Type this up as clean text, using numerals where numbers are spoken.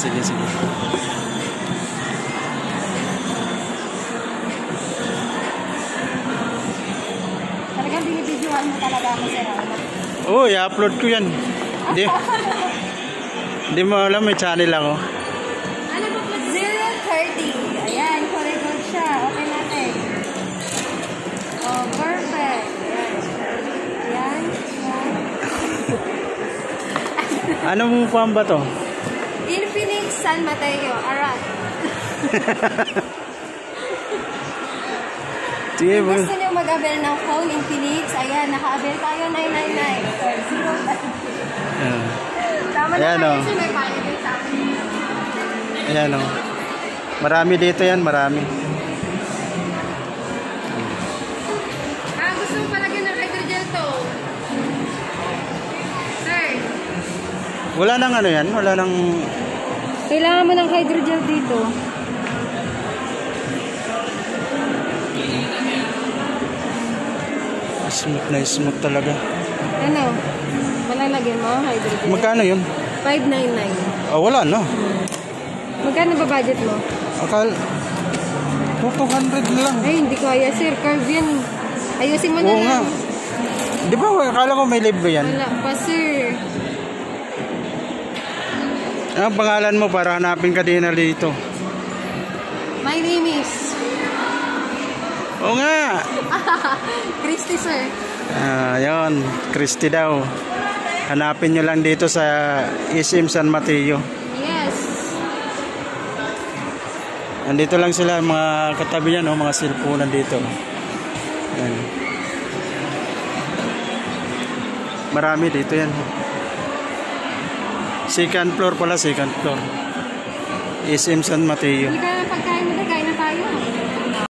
sige, sige. Talagang binibidyoan mo talaga ako, sir. Oo, i-upload ko yan. Hindi mo alam, may channel ako. Ano ba po? 030. Ayan, corridor siya. Okay natin. Oh, perfect. Ayan. Anong farm ba to? Infinix San Mateo, Arat. Sige, Kung gusto nyo mag-avail ng phone, Infinix, ayan, naka-avail tayo 999. Tama na kayo kasi may panig din sa akin. Ayan o. Marami dito yan, marami. Gusto mo palagyan ng hydrogel to? Sir? Wala nang ano yan, wala nang... Kailangan mo ng hydrogel dito. Smooth na smooth talaga. Ano? Malalagyan mo hydrogel? Magkano yun? 599. Oh, wala no. Magkano ba budget mo? Akal 200 na lang. Ay, hindi ko kaya, sir. Carve yan. Ayusin mo na Oo nga. lang. Di ba, akala ko may libre yan? Wala pa, sir. Ang pangalan mo para hanapin ka din na dito? My name is... Oo nga. Christy, sir. Yun. Christy daw. Hanapin nyo lang dito sa SM San Mateo. Yes. Nandito lang sila, mga katabi yan, mga cellphone dito. Ayan. Marami dito yan. Second floor pala, second floor. SM San Mateo.